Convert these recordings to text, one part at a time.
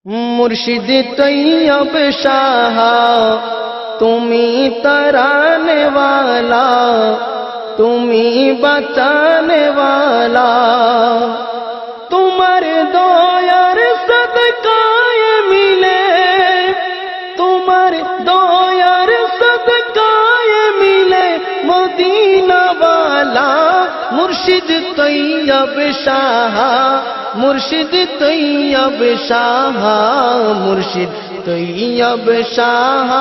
मुर्शिद तैयब शाह तुमी तराने वाला, तुमी बचाने वाला, तुम्हार दयार सदकाए मिले, तुम्हार दयार सदकाए मिले मदीना वाला। मुर्शिद तैयब शाह, मुर्शिद तैयब शाह, मुर्शिद तैयब शाह,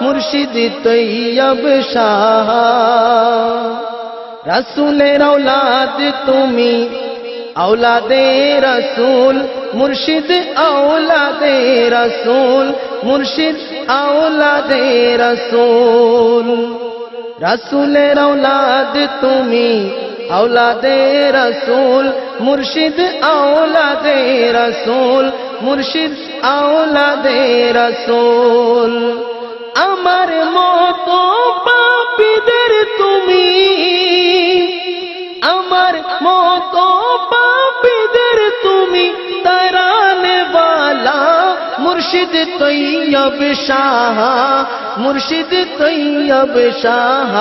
मुर्शिद तैयब शाह। रसूलेर औलाद तुमी औलादे रसूल, मुर्शिद औलादे रसूल, मुर्शिद औलादे रसूल। रसूलेर औलाद तुमी औलादे रसूल, मुर्शिद औलादे रसूल, मुर्शिद औलादे रसूल। আমার মতো পাপীদের তুমি, আমার মতো পাপীদের তুমি তারানে वाला। मुर्शिद तैयब शाह, मुर्शिद तैयब शाह,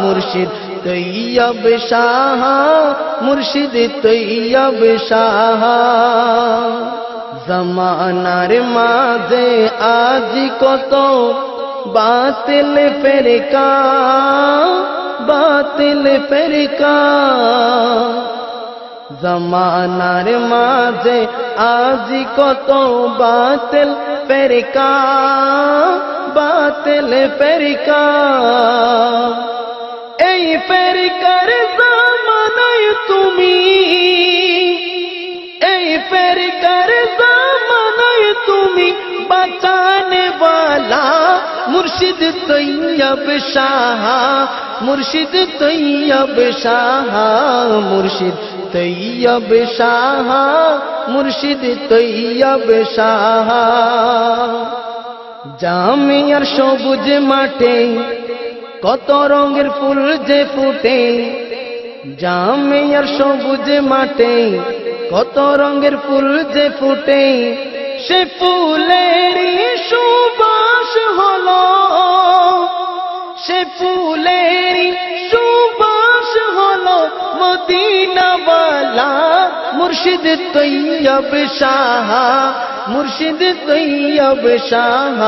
मुर्शिद तैयब शाह, मुर्शिद तैयब शाह। जमानार माझे आज कत बातिल फेरका, बातिल फेरका। जमानार माझे आज कत बातिल फेरका, बातिल फेरका। এই ফেরকার জামানায় তুমি, এই ফেরকার জামানায় তুমি বাঁচানে वाला। মুর্শিদ তৈয়ব শাহ, মুর্শিদ তৈয়ব শাহ, মুর্শিদ তৈয়ব শাহ, মুর্শিদ তৈয়ব শাহ। জামিয়ার সবুজ মাঠে কত রঙের ফুল যে ফুটে, জামিয়ার সবুজ মাঠে কত রঙের ফুল যে ফুটে। সে ফুলেরই সুবাস হলো, সে ফুলেরই সুবাস হলো মদিনা वाला। মুর্শিদ তৈয়ব শাহ, মুর্শিদ তৈয়ব শাহ,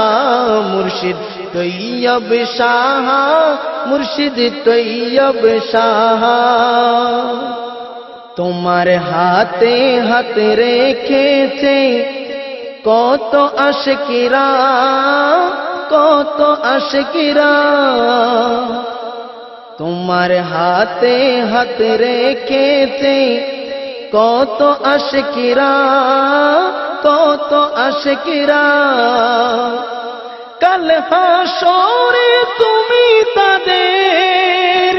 মুর্শিদ তৈয়ব শাহ, মুর্শিদ তৈয়ব শাহ। তোমার হাতে হাত রেখেছে কত আশিকরা, কত আশিকরা। তোমার হাতে হাত রেখেছে কত আশিকরা, কত আশিকরা। কাল হাসরে তুমি তাদের,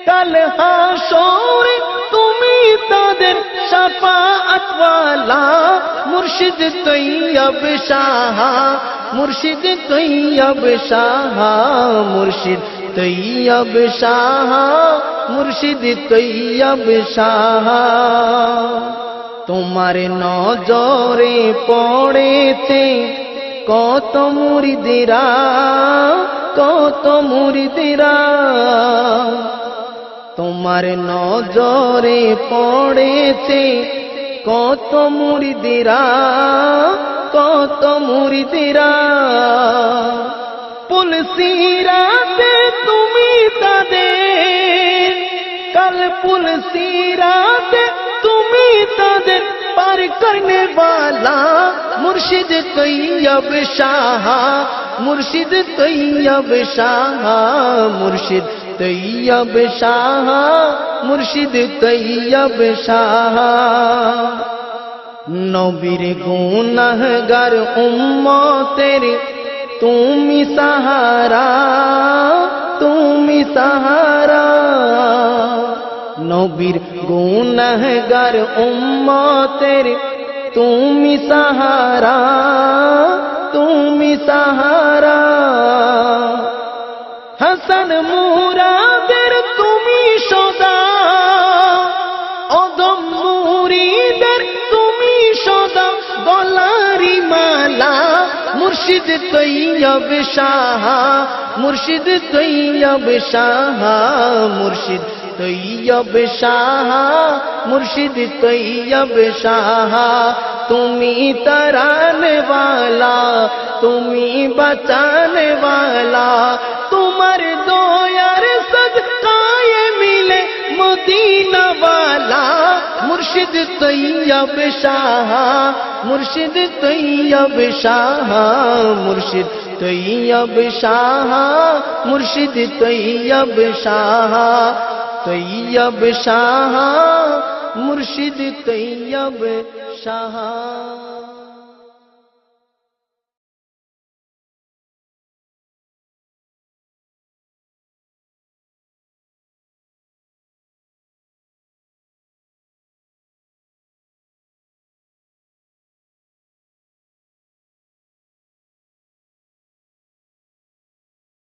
কাল হাসরে তুমি তাদের শাফাআত वाला। মুর্শিদ তৈয়ব শাহ, মুর্শিদ তৈয়ব শাহ, মুর্শিদ তৈয়ব শাহ, মুর্শিদ তৈয়ব শাহ। তোমার নজরে পড়েছে কত মুরিদেরা, কত মুরিদেরা। তোমার নজরে পড়েছে কত মুরিদেরা, কত মুরিদেরা। পুলসিরাতে তুমি তাদের, কাল পুলসিরাতে তুমি তাদের পার করনে वाला। মুর্শিদ তৈয়ব শাহ, মুর্শিদ তৈয়ব শাহ, মুর্শিদ তৈয়ব শাহ, মুর্শিদ তৈয়ব শাহ। নবীর গুনাহগার উম্মতের তুমি সাহারা, তুমি সাহারা। নবীর গুনাহগার উম্মতের তুমি সাহারা, তুমি সাহারা। হাসান মুরাদের তুমি সদা, অদম মুরিদের তুমি সদা গলা মুর্শিদ তৈয়ব শাহ মুর্শিদ তৈয়ব শাহ মুর্শিদ তৈয়ব শাহ মুর্শিদ তৈয়ব শাহ তুমি তরানে वाला তুমি বাঁচানে वाला তোমার দয়ার সদকায়ে মিলে মদিনা वाला মুর্শিদ তৈয়ব শাহ মুর্শিদ তৈয়ব শাহ মুর্শিদ তৈয়ব শাহ মুর্শিদ তৈয়ব শাহ তৈয়ব শাহ মুর্শিদ তৈয়ব শাহ।